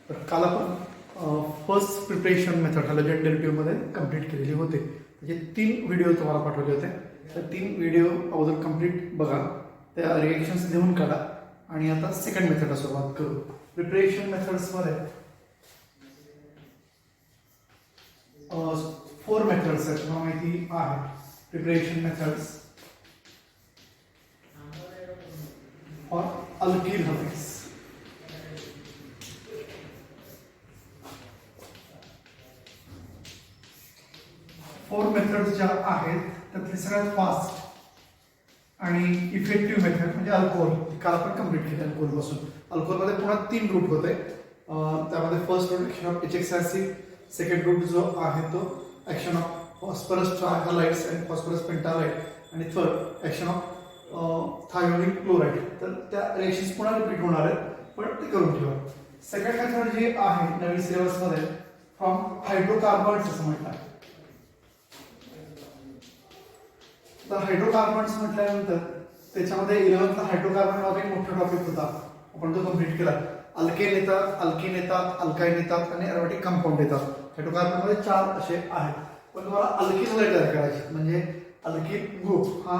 तर काल आपण फर्स्ट प्रिपरेशन मेथड हॅलोजन डेरिव्हेटिव्हमध्ये कंप्लीट केलेली होते. म्हणजे 3 व्हिडिओ तुम्हाला पाठवले होते. तर 3 व्हिडिओ अगोदर कंप्लीट बघा, त्या रिएक्शन्स लिहून काढा आणि आता सेकंड मेथडला सुरुवात करू. प्रिपरेशन मेथड्समध्ये 4 मेथड्स आहेत, तुम्हाला माहिती आहे. Preparation methods for alkyl halides. Four methods ज्या आहेत त्यातली सगळ्यात फास्ट आणि इफेक्टिव्ह मेथड म्हणजे अल्कोहोल. काल आपण कंप्लीट केली अल्कोहोल पासून. अल्कोहोलमध्ये पुन्हा 3 रूट होते. त्यामध्ये first route action of HX acid, second route जो आहे तो action of phosphorus trihalides and phosphorus pentahalide आणि third action of thionyl chloride. तर त्या रिएक्शन्स पुन्हा रिपीट होणार आहेत, पण ते करून ठेवा. सेकंड मेथड जी आहे नवीन सिलेबसमध्ये फ्रॉम हायड्रोकार्बन्स असं म्हटलं आहे. तर हायड्रोकार्बन्स म्हटल्यानंतर त्याच्यामध्ये 11th हायड्रोकार्बन हा एक मोठा टॉपिक होता, आपण तो कंप्लीट केला. अल्केन येतात, अल्किन येतात, अल्काइन येतात आणि एरोमॅटिक कंपाऊंड येतात. हायड्रोकार्बनमध्ये 4 असे आहेत. पण तुम्हाला अल्किन तयार करायचे म्हणजे अल्किन ग्रुप हा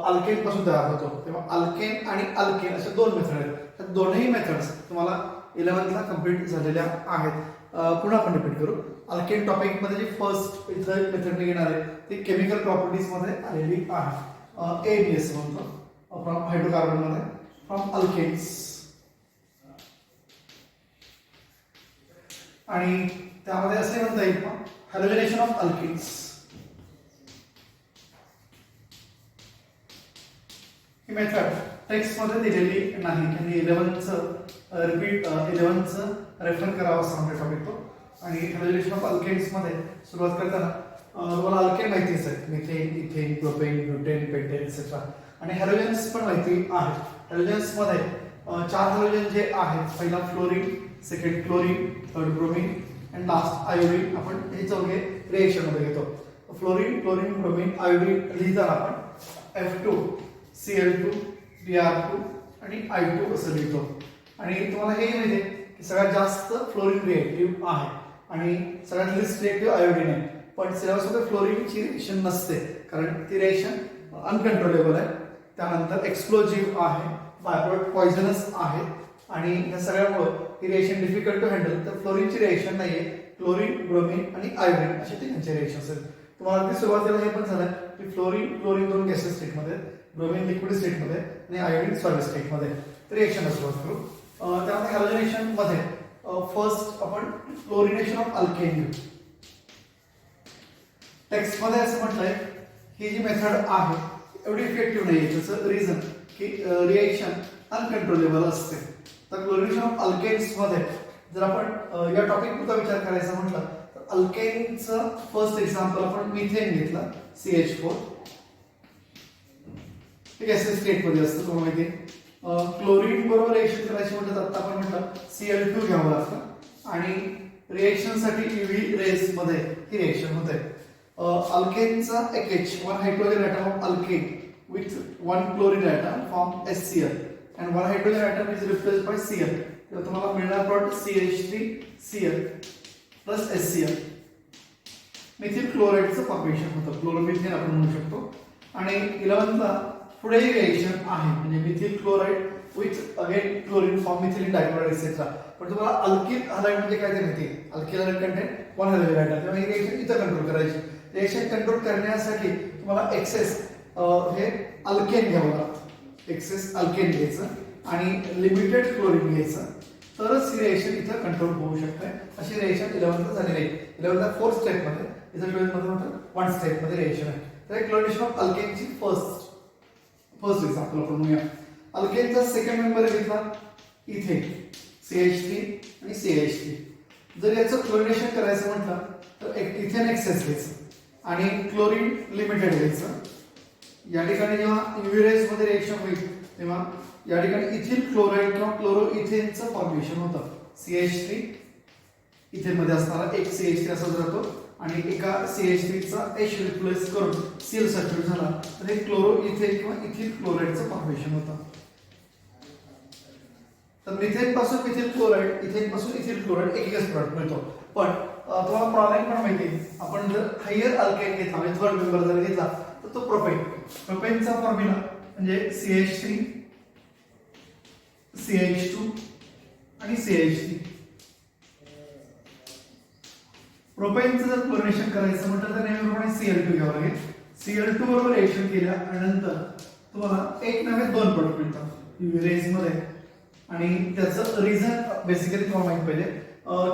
अल्केन पासून तयार होतो. तेव्हा अल्केन आणि अल्किन असे 2 मेथड आहेत. त्या दोन्ही मेथड्स तुम्हाला 11th कंप्लीट झालेल्या आहेत. पुन्हा आपण रिपीट करू. अल्केन टॉपिक मध्ये जी फर्स्ट इथं मेथड घेणार आहे ती केमिकल प्रॉपर्टीज मध्ये आलेली आहे. एबीएस म्हणतो फ्रॉम हायड्रोकार्बन मध्ये फ्रॉम अल्केन्स. आणि त्यामध्ये असे म्हणता येईल हॅलोजनेशन ऑफ अल्केन्स. ही मेथड टेक्स्ट मध्ये दिलेली नाही, त्यांनी 11th रेफर करावं असं म्हणजे टॉपिक तो. आणि हॅलोजनेशन ऑफ अल्केन्स मध्ये सुरुवात करताना तुम्हाला अल्केन माहितीच आहे, methane, ethane, propane, butane, pentane etcetera. आणि हॅलोजन्स पण माहिती आहेत. हॅलोजन्स मध्ये 4 हॅलोजन जे आहेत, पहिला fluorine, second chlorine, third bromine and last iodine. आपण हे चौघे रिएक्शन मध्ये घेतो. फ्लोरीन, क्लोरीन, ब्रोमीन, आयोडीन लिहिताना आपण F2Cl2 Br2 आणि I2 असं लिहितो. आणि तुम्हाला हे माहिती आहे की सगळ्यात जास्त फ्लोरीन रिएक्टिव्ह आहे आणि सगळ्यात लिस्ट रिएक्टिव्ह आयोडीन आहे. पण सिलेबसमध्ये फ्लोरीनची रिएक्शन नसते, कारण ती रिएक्शन अनकंट्रोलेबल आहे. त्यानंतर एक्सप्लोजिव्ह आहे, बायप्रोडक्ट पॉइझनस आहे आणि या सगळ्यामुळे ही रिएक्शन डिफिकल्ट टू हँडल. तर फ्लोरीनची रिएक्शन नाहीये. क्लोरीन, ब्रोमीन आणि आयोडीन असे तिघांचे रिएक्शन्स आहेत. तुम्हाला ती सुरुवातीला हे पण झालं की फ्लोरीन, क्लोरीन 2 गॅसेस स्टेटमध्ये, ब्रोमीन लिक्विड स्टेटमध्ये आणि आयोडीन सॉलिड स्टेटमध्ये. तर रिएक्शनला सुरुवात करू. त्यामध्ये हॅलोजनेशन मध्ये फर्स्ट आपण क्लोरिनेशन ऑफ अल्केन घेऊ. टेक्स्ट मध्ये असं म्हटलंय ही जी मेथड आहे एवढी इफेक्टिव्ह नाहीये. त्याचं रिझन की रिएक्शन अनकंट्रोलेबल असते. तर क्लोरिनेशन ऑफ अल्केन्स मध्ये जर आपण या टॉपिक पुरता विचार करायचा म्हटलं तर अल्केनचं फर्स्ट एक्झाम्पल आपण मिथेन घेतला, CH4. ठीक आहे, स्टेट मध्ये असतं, तुम्हाला माहिती आहे. क्लोरीन बरोबर रिएक्शन करायची म्हटलं तर आता आपण म्हटलं Cl2 घ्यावं लागतं आणि रिएक्शन साठी UV रेस मध्ये ही रिएक्शन होते. अल्केनचा एकH 1 hydrogen atom of alkane with 1 chlorine atom form HCl and 1 hydrogen atom is replaced by Cl. तर तुम्हाला मिळणार product CH3Cl plus HCl. Methyl क्लोराइडचं फॉर्मेशन होतं, क्लोरोमिथेन आपण म्हणू शकतो. आणि 11th पुढे रिएक्शन आहे म्हणजे methyl chloride with again chlorine form methylene dichloride etcetera. पण तुम्हाला अल्किल हॅलाइड म्हणजे काय ते माहिती आहे. Alkyl halide content 1 halogen atom. तेव्हा ही रिएक्शन इथं कंट्रोल करायची. रिएक्शन कंट्रोल करण्यासाठी तुम्हाला एक्सेस हे अल्केन घ्यावं लागतं. एक्सेस अल्केन घ्यायचं आणि लिमिटेड क्लोरीन घ्यायचं, तरच ही रिएक्शन इथं कंट्रोल होऊ शकते. अशी रिएक्शन 11th झालेली आहे. 11th 4 स्टेपमध्ये, इथं 12th मध्ये म्हणतात 1 स्टेपमध्ये रिएक्शन आहे. तर क्लोरिनेशन ऑफ अल्केनची फर्स्ट एक्झाम्पल आपण म्हणूया. अल्केनचा सेकंड मेंबर घेतला इथेन, CH3 आणि CH3. जर याचं क्लोरिनेशन करायचं म्हटलं तर इथेन एक्सेस घ्यायचं आणि क्लोरीन लिमिटेड घ्यायचं. या ठिकाणी जेव्हा UV रेस मध्ये रिएक्शन होईल तेव्हा या ठिकाणी इथिल क्लोराइड किंवा क्लोरो इथेनचं फॉर्मेशन होतं. CH3 इथेन मध्ये असणारा एक CH3 असाच राहतो आणि एका CH3 चा H रिप्लेस करून Cl सबस्टिट्यूट झाला तर हे क्लोरो इथेन किंवा इथिल क्लोराइडचं फॉर्मेशन होतं. तर मिथेन पासून मिथिल क्लोराईड, इथेन पासून इथिल क्लोराईड एकच प्रॉडक्ट मिळतो. पण तुम्हाला प्रॉब्लेम पण माहिती आहे, आपण जर हायर अल्केन घेतला म्हणजे थर्ड मेंबर जर घेतला तर तो प्रोपेन. प्रोपेनचा फॉर्म्युला म्हणजे CH3 CH2 आणि CH3. प्रोपेनचं जर क्लोरिनेशन करायचं म्हटलं तर नेहमीप्रमाणे Cl2 घ्यावं लागेल. Cl2 बरोबर रिएक्शन केल्यानंतर तुम्हाला एक नव्हे दोन प्रोडक्ट मिळतात UV रेज मध्ये. आणि त्याचं रिझन बेसिकली तुम्हाला माहित पाहिजे.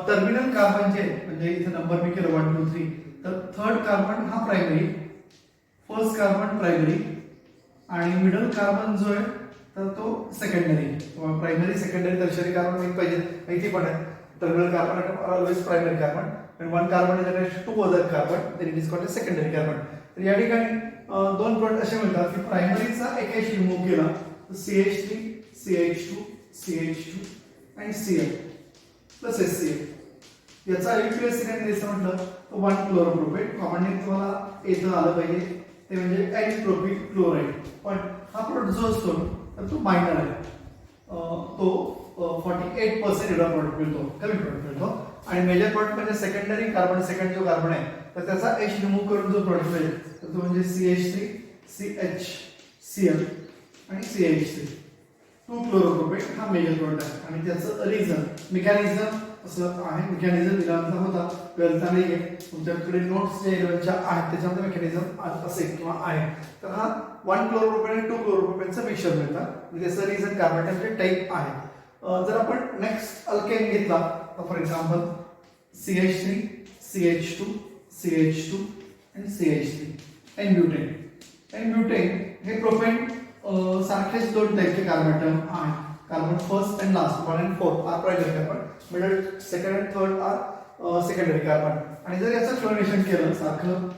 टर्मिनल कार्बन जे म्हणजे इथे नंबर मी केलं 1 2 3, तर थर्ड कार्बन हा प्रायमरी, फर्स्ट कार्बन प्रायमरी आणि मिडल कार्बन जो आहे तर तो secondary. Primary secondary tertiary carbon माहित पाहिजे, माहिती पण आहे. Terminal carbon are always primary carbon and one carbon is attached to two other carbon, then it is called as secondary carbon. तर या ठिकाणी दोन प्रोडक्ट असे मिळतात की प्रायमरीचा एक रिमूव्ह केला तर CH3 CH2 CH2 आणि Cl प्लस HCl. याचा IUPAC सिलेंडर द्यायचं म्हटलं तर 1 क्लोरोप्रोपेट. कॉमनली तुम्हाला येतं आलं पाहिजे ते म्हणजे N-प्रोपिल क्लोराईड. पण हा प्रोडक्ट जो असतो तर तो मायनर आहे. तो 48% एवढा प्रोडक्ट मिळतो, कमी प्रोडक्ट मिळतो. आणि मेजर प्रोडक्ट म्हणजे सेकंडरी कार्बन, सेकंड जो कार्बन आहे तर त्याचा H रिमूव्ह करून जो प्रोडक्ट मिळेल तर तो म्हणजे CH3 CHCl आणि CH3. 2 क्लोरोप्रोपेट हा मेजर प्रोडक्ट आहे. आणि त्याचं रिझन मेकॅनिझम असं आहे. मेकॅनिझम इलेव्हनचा होता, 12चा नाही आहे. तुमच्याकडे नोट्स जे 11च्या आहेत त्याच्यामध्ये मेकॅनिझम असेल किंवा आहे. तर हा 1 क्लोरोप्रोपेट आणि 2 क्लोरोप्रोपेटचं मिक्सचर मिळतात. त्याचं रिझन कार्बन टाइपचे टाईप आहे. जर आपण नेक्स्ट अल्केन घेतला तर for example CH3 CH2 CH2 आणि CH3. N-ब्युटेन. N-ब्युटेन हे प्रोपेन सारखेच दोन टाईपचे कार्बन आहे. Carbon first and last 1 and 4 are primary carbon, middle second and third are secondary carbon. आणि जर याचं क्लोरिनेशन केलं सारखं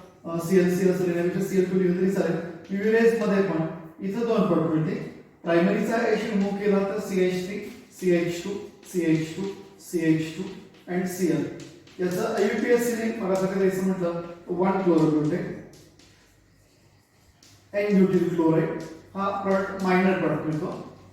ClCl असं लिहिण्यापेक्षा Cl2 लिहिलं तरी चालेल. UV रेज मध्ये पण इथं दोन प्रोडक्ट मिळते. प्रायमरीचा H रिमूव्ह केला तर CH3 CH2 CH2 CH2 and Cl. याचं IUPAC सिलेंडर मगासाठी द्यायचं म्हटलं 1 क्लोरोब्युटेन. N-ब्युटिल क्लोराईड हा प्रोडक्ट मायनर प्रोडक्ट मिळतो.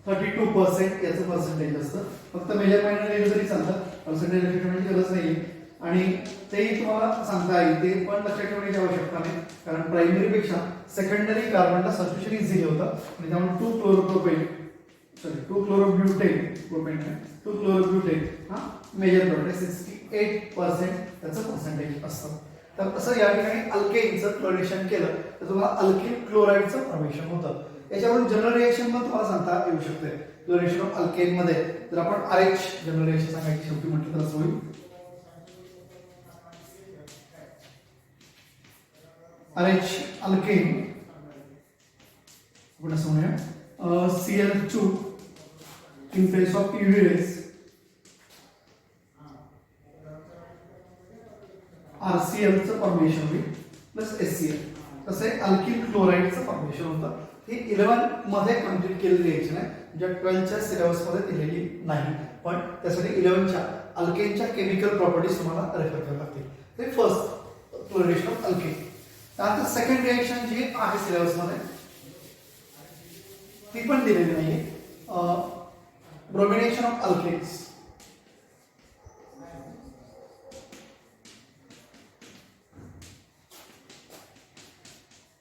32% याचं पर्सेंटेज असतं. फक्त मेजर मायनर लिहिलं तरी चालतं, पर्सेंटेज लक्षात ठेवण्याची गरज नाही. आणि तेही तुम्हाला सांगता येईल, ते पण लक्षात ठेवण्याची आवश्यकता नाही, कारण प्रायमरीपेक्षा सेकंडरी कार्बनला सबस्टिट्यूशन इझिली होतं. आणि त्यामुळे 2 क्लोरोप्रोपेन 2 क्लोरोब्युटेन प्रोपेन 2 क्लोरोब्युटेन हा मेजर प्रोडक्ट 68% त्याचं पर्सेंटेज असतं. तर असं या ठिकाणी अल्केनचं क्लोरिनेशन केलं तर तुम्हाला अल्किल क्लोराईडचं फॉर्मेशन होतं. याच्यावरून जनरल रिएक्शन पण तुम्हाला सांगता येऊ शकते. क्लोरिनेशन ऑफ अल्केन मध्ये जर आपण RH जनरल रिएक्शन सांगायची शेवटी म्हटलं तर असं होईल. RH अल्केन आपण असं म्हणूया Cl2 in place of UV rays RCl चं फॉर्मेशन होईल प्लस HCl. तसे अल्किल क्लोराईडचं फॉर्मेशन होतं. ही 11 मध्ये कंप्लीट केलेली रिएक्शन आहे, ज्या 12च्या सिलेबस मध्ये दिलेली नाही. पण त्यासाठी 11च्या अल्केनच्या केमिकल प्रॉपर्टीज तुम्हाला रेफर कराव्या लागतील. ते फर्स्ट क्लोरिनेशन ऑफ अल्केन. त्यानंतर सेकंड रिएक्शन जी आहे सिलेबस मध्ये ती पण दिलेली नाहीये. Bromination of alkanes.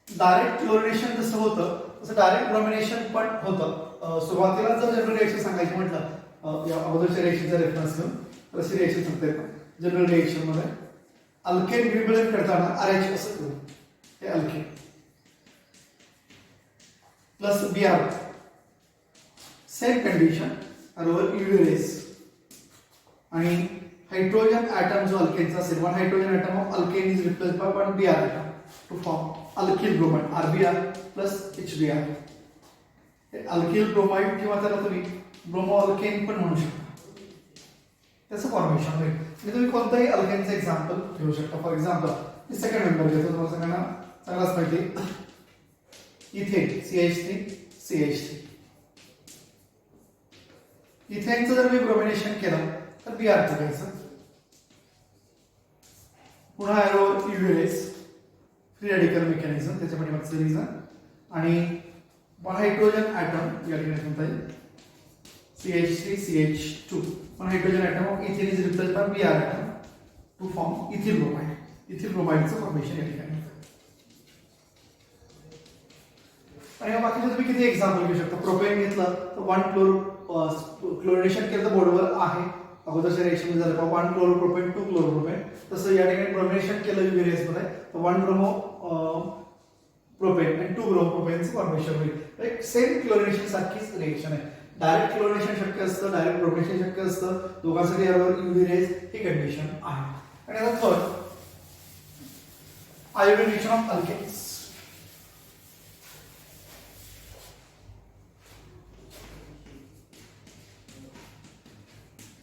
Direct chlorination जसं होतं तसं डायरेक्ट ब्रोमिनेशन पण होतं. सुरुवातीला जर जनरल रिएक्शन सांगायची म्हटलं या अगोदरच्या रिएक्शनचा रेफरन्स घेऊन तशी रिएक्शन सांगता येतं. जनरल रिएक्शन मध्ये अल्केन रिब्लेट करताना RH असं करू, हे alkane plus Br. Same condition अरोवर UV रेस. आणि हायड्रोजन ॲटम जो अल्केनचा असेल, 1 hydrogen atom of alkane is replaced by 1 Br atom to form alkyl bromide RBr plus HBr. Alkyl bromide किंवा त्याला तुम्ही ब्रोमो अल्केन पण म्हणू शकता. त्याचं फॉर्मेशन होईल. म्हणजे तुम्ही कोणताही अल्केनचं एक्झाम्पल घेऊ शकता. फॉर एक्झाम्पल सेकंड नंबर घेतो, तुम्हाला सगळ्यांना चांगलाच माहिती इथेन CH3 CH3. इथेनचं जर मी ब्रोमिनेशन केलं तर Br चं घ्यायचं. पुन्हा arrow UV rays free radical mechanism त्याच्या पाठीमागचं रिझन. आणि हायड्रोजन ॲटम या ठिकाणी म्हणता येईल CH3 CH2. One hydrogen atom of ethene is replaced by Br atom to form ethyl bromide. Ethyl bromide चं फॉर्मेशन या ठिकाणी होतं. आणि बाकीचे तुम्ही किती एक्झाम्पल घेऊ शकता. प्रोपेन घेतलं तर 1 क्लोरिनेशन केलं तर बोर्डवर आहे अगोदरच्या रिएक्शन मध्ये झालं 1 क्लोरोप्रोपेन 2 क्लोरोप्रोपेन. तसं या ठिकाणी ब्रोमिनेशन केलं UV रेस मध्ये तर 1 ब्रोमो प्रोपेन आणि 2 ब्रोमोप्रोपेनचं फॉर्मेशन होईल. एक सेम क्लोरिनेशन सारखीच रिएक्शन आहे. डायरेक्ट क्लोरिनेशन शक्य असतं, डायरेक्ट ब्रोमिनेशन शक्य असतं. दोघांसाठी UV रेस ही कंडिशन आहे. आणि आता third iodization of alkanes.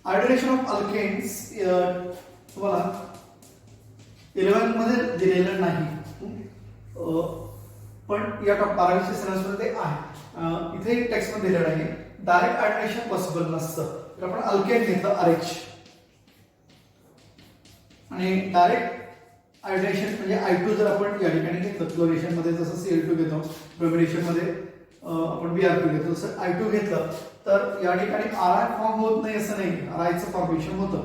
Iodization of alkanes तुम्हाला 11 मध्ये दिलेलं नाही पण या टॉप 12वीच्या सिलेबस मध्ये ते आहे. इथे टेक्स्ट मध्ये दिलेलं आहे. डायरेक्ट आयोडायझेशन पॉसिबल नसतं. तर आपण अल्केन घेतलं RH आणि डायरेक्ट आयोडायझेशन म्हणजे I2 जर आपण या ठिकाणी घेतलं क्लोरिनेशन मध्ये जसं Cl2 घेतो, ब्रोमिनेशन मध्ये आपण Br2 घेतो तसं I2 घेतलं तर या ठिकाणी Ri फॉर्म होत नाही असं नाही. Ri चं फॉर्मेशन होतं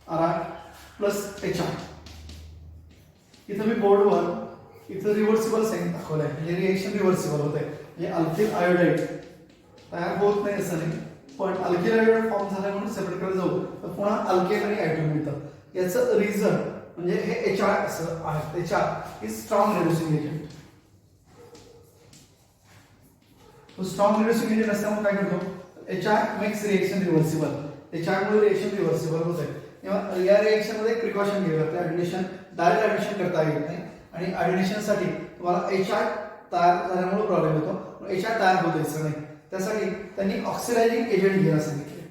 Ri प्लस HR. इथं मी बोर्डवर इथं रिव्हर्सिबल साइन दाखवलंय म्हणजे रिएक्शन रिव्हर्सिबल होतंय. म्हणजे अल्किल आयोडाईड तयार होत नाही असं नाही पण अल्किल आयोडाईड फॉर्म झाला म्हणून सेपरेट कडे जाऊ तर पुन्हा अल्केन आणि I2 मिळतं. याचं रिझन म्हणजे हे HR असं आहे. HR is strong reducing agent. तो स्ट्रॉंग रिड्युसिंग एजंट असल्यामुळे काय करतो HR makes reaction reversible. HR मुळे रिएक्शन रिव्हर्सिबल होते. तेव्हा या रिएक्शन मध्ये प्रिकॉशन घ्यावी लागते. ऍडिशन डायरेक्ट ऍडिशन करता येत नाही आणि ऍडिशन साठी तुम्हाला HR तयार झाल्यामुळे प्रॉब्लेम येतो. HR तयार होत द्यायचं नाही. त्यासाठी त्यांनी ऑक्सिडायझिंग एजंट घ्यायला सांगितले.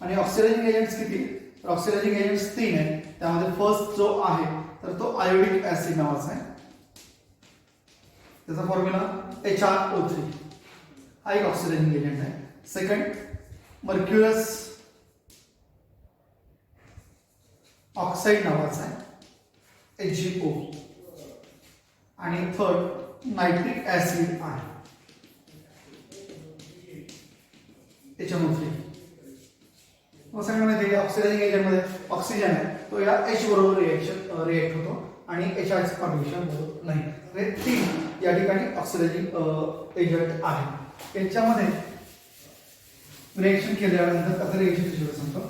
आणि ऑक्सिडायझिंग एजंट्स किती तर ऑक्सिडायझिंग एजंट्स 3 आहेत. त्यामध्ये फर्स्ट जो आहे तर तो आयोडिक ऍसिड नावाचा आहे. त्याचा फॉर्म्युला HRO3 हा एक ऑक्सिडायझिंग एजंट आहे. सेकंड मर्क्युरस ऑक्साइड नावाचा आहे HgO. आणि थर्ड नायट्रिक ऍसिड आहे HNO3. माहिती ऑक्सिडायझिंग एजंट मध्ये ऑक्सिजन आहे तो या H बरोबर रिएक्ट होतो आणि HR चं फॉर्मेशन होत नाही. हे 3 या ठिकाणी ऑक्सिडायझिंग एजंट आहे. याच्यामध्ये रिएक्शन केल्यानंतर आता रिएक्शन कशी सांगतो.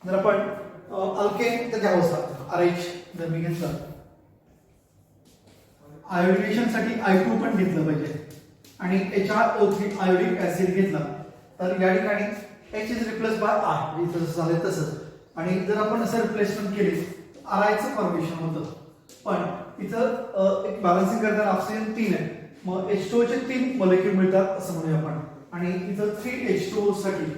जर आपण अल्केन तर घ्यावं RH जर मी घेतलं आयोडायझेशन साठी I2 पण घेतलं पाहिजे आणि HRO3 आयोडिक ऍसिड घेतला तर या ठिकाणी H is replace by R जसं झालं तसंच. आणि जर आपण असं रिप्लेसमेंट केली Ri चं फॉर्मेशन होतं पण इथं एक बॅलन्सिंग करताना ऑक्सिजन 3 आहे मग H2O चे 3 मॉलिक्यूल मिळतात असं म्हणूया आपण. आणि इथं 3H2O साठी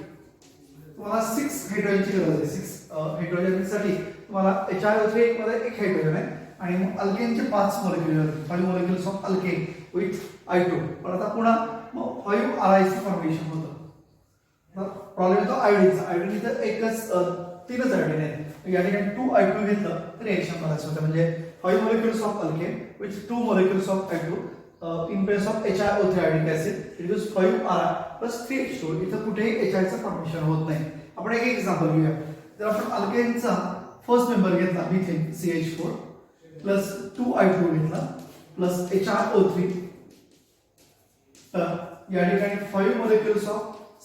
तुम्हाला 6 हायड्रोजनची गरज आहे. 6 हायड्रोजनसाठी तुम्हाला HRO3 मध्ये 1 हायड्रोजन आहे आणि मग अल्केनचे 5 मॉलिक्यूल आहेत. 5 molecules of alkane with I2. पण आता पुन्हा मग 5 Ri चं फॉर्मेशन होतं. प्रॉब्लेम येतो आयोडीनचा. आयोडीन इथं एकच 3च आयोडीन आहेत. या ठिकाणी 2I2 घेतलं तर रिएक्शन करायचं होतं म्हणजे 5 molecules of alkane with 2 molecules of I2 in place of HRO3 iodic acid reduce 5 Ri plus 3H2. इथं कुठेही HI चं फॉर्मेशन होत नाही. आपण एक एक्झाम्पल घेऊया. जर आपण अल्केनचा फर्स्ट मेंबर घेतला मिथेन CH4 प्लस 2I2 घेतला प्लस HRO3 या ठिकाणी 5 molecules of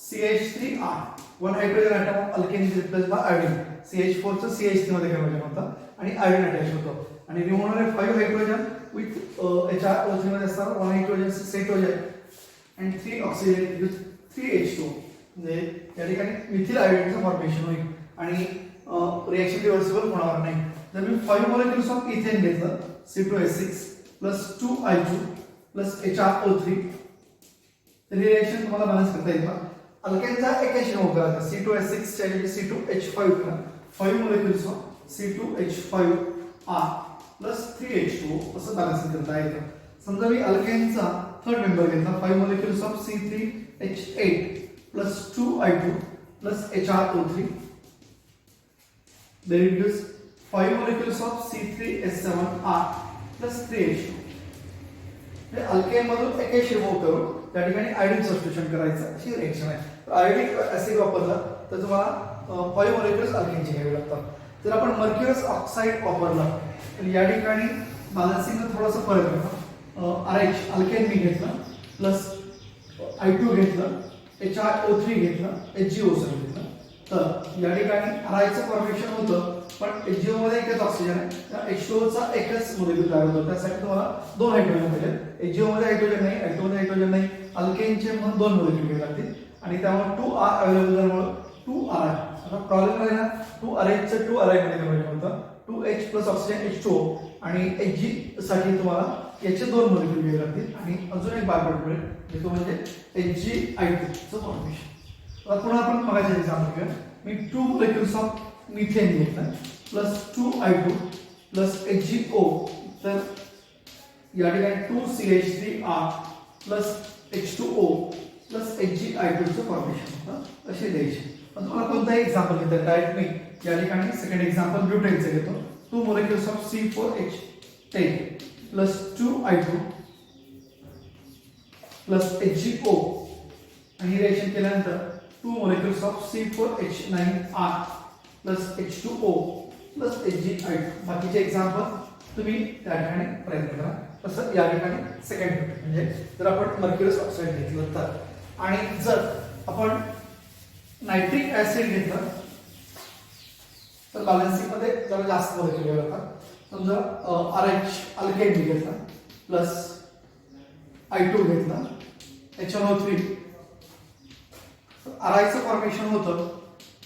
CH3R. 1 hydrogen atom of alkane is replaced by iodine. CH4 चं CH3 मध्ये कन्वर्जन होतं आणि आयोडीन अटॅच होतो आणि रिमूव्ह होणारे 5 हायड्रोजन विथ HRO3 मध्ये असतात 1 हायड्रोजन सेट हो जाईल आणि 3 ऑक्सिजन विथ 3H2 म्हणजे या ठिकाणी मिथिल आयोडीनचं फॉर्मेशन होईल आणि रिएक्शन रिव्हर्सिबल होणार नाही. जर मी 5 molecules ऑफ इथेन घेतलं C2H6 plus 2I2 plus HRO3 तर रिएक्शन तुम्हाला बॅलन्स करता येईल. अल्केनचा एकच रिमूव्ह करायचा C2H6 च्या ऐवजी C2H5 करा. 5 molecules of C2H5R plus 3H2 असं बॅलन्सिंग करता येतं. समजा मी अल्केनचा थर्ड मेंबर घेतला 5 molecules of C3H8 plus 2I2 plus HRO3 they reduce 5 molecules of C3H7R plus 3H2. हे अल्केन मधून एक एच रिमूव्ह करून त्या ठिकाणी आयोडीन सबस्टिट्यूशन करायचं अशी रिएक्शन आहे. तर आयोडिक ऍसिड वापरलं तर तुम्हाला 5 मोलेक्युल्स अल्केनचे घ्यावे लागतात. जर आपण मर्क्युरस ऑक्साईड वापरला तर या ठिकाणी बॅलन्सिंगला थोडासा फरक येतो. RH अल्केन मी घेतलं प्लस I2 घेतलं, HiO3 घेतलं, HgO7 घेतलं, तर या ठिकाणी Riचं फॉर्मेशन होतं पण HgO मध्ये एकच ऑक्सिजन आहे, तर H2O चा एकच मोलेक्युल तयार होतो. त्यासाठी तुम्हाला 2 हायड्रोजन पाहिजे. HgO मध्ये हायड्रोजन नाही, H2O मध्ये हायड्रोजन नाही, अल्केनचे म्हणून 2 मोलेक्युल घ्यावे लागतील आणि त्यामुळे 2R अवेलेबल झाल्यामुळे 2R. आता प्रॉब्लेम काय ना 2RH चं 2RI मध्ये कन्वर्ट होतं. 2H प्लस ऑक्सिजन H2O आणि Hg साठी तुम्हाला याचे 2 मोलेक्युल घ्यावे लागतील आणि अजून एक बाय प्रोडक्ट मिळेल तो म्हणजे HgI2 चं फॉर्मेशन. आता पुन्हा आपण मगाच्या एक्झाम्पल घेऊया. मी 2 मोलेक्युल्स ऑफ मिथेन घेतलं प्लस 2I2 प्लस HgO, तर या ठिकाणी 2CH3R plus H2O plus HgI2 चं फॉर्मेशन होतं असे द्यायचे. पण तुम्हाला कोणताही एक्झाम्पल घेता डायरेक्ट मी या ठिकाणी सेकंड एक्झाम्पल ब्युटेनचं घेतो. 2 molecules of C4H10 plus 2I2 plus HgO आणि रिएक्शन केल्यानंतर 2 molecules of C4H9R plus H2O plus HgI2. बाकीचे एक्झाम्पल तुम्ही त्या ठिकाणी प्रयत्न करा. तसं या ठिकाणी सेकंड म्हणजे जर आपण मर्क्युरस ऑक्साईड घेतलं तर, आणि जर आपण नायट्रिक ऍसिड घेतलं तर बॅलन्सिंग मध्ये जरा जास्त मोलेक्युल घ्यावे लागतात. समजा RH अल्केन घेतला प्लस I2 घेतला HNO3, Riचं फॉर्मेशन होतं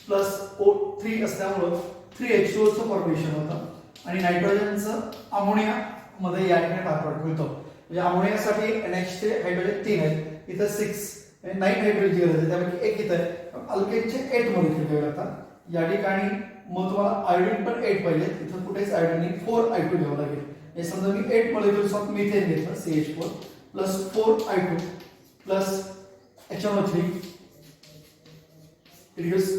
प्लस O3 असल्यामुळं 3H2O चं फॉर्मेशन होतं आणि नायट्रोजनचं अमोनिया मध्ये या ठिकाणी बाय मिळतो. म्हणजे अमोनियासाठी NH3 हायड्रोजन 3 आहेत, इथं 6 9 हायड्रोजन गरज आहे, त्यापैकी एक इथं आहे. अल्केनचे 8 मोलेक्युल घ्यावे लागतात. या ठिकाणी मग तुम्हाला आयोडीन पण 8 पाहिजे, इथं कुठेच आयोडीन नाही, 4I2 घ्यावं लागेल. हे समजा मी 8 मोलेक्युल्स ऑफ मिथेन घेतलं CH4 plus 4I2 plus HNO3 reduce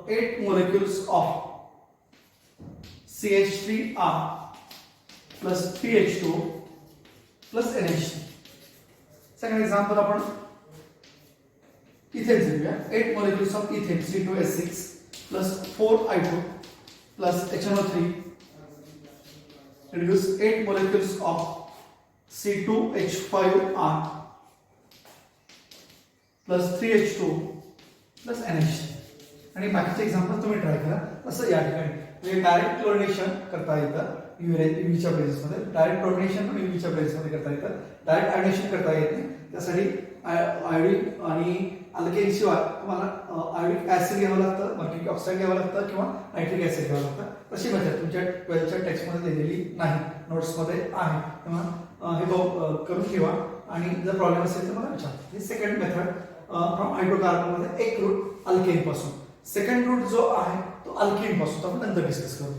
8 molecules of CH3R plus 3H2O plus NH3. Second example आपण इथेन घेऊया. 8 molecules of ethane C2H6 plus 4I2 plus HNO3 reduce 8 molecules of C2H5R plus 3H2O plus NH3. आणि बाकीचे example तुम्ही try करा. असं या ठिकाणी म्हणजे डायरेक्ट क्लोरिनेशन करता येतं यूव्हीच्या प्लेसेसमध्ये, डायरेक्ट क्लोरिनेशन पण यूव्हीच्या प्लेसेसमध्ये करता येतं, डायरेक्ट आयोडेशन करता येत नाही. त्यासाठी आयोडीन आणि अल्केन शिवाय तुम्हाला आयोडिक ऍसिड घ्यावं लागतं, मर्क्युरिक ऑक्साईड घ्यावं लागतं किंवा नायट्रिक ऍसिड घ्यावं लागतं. तशी मेथड तुमच्या 12च्या टेक्स्टमध्ये दिलेली नाही, नोट्समध्ये आहे, तेव्हा हे करून ठेवा आणि जर प्रॉब्लेम असेल तर मला विचारा. ही सेकंड मेथड फ्रॉम हायड्रोकार्बन मध्ये एक रूट अल्केन पासून, सेकंड रूट जो आहे तो अल्केन पासून आपण नंतर डिस्कस करू.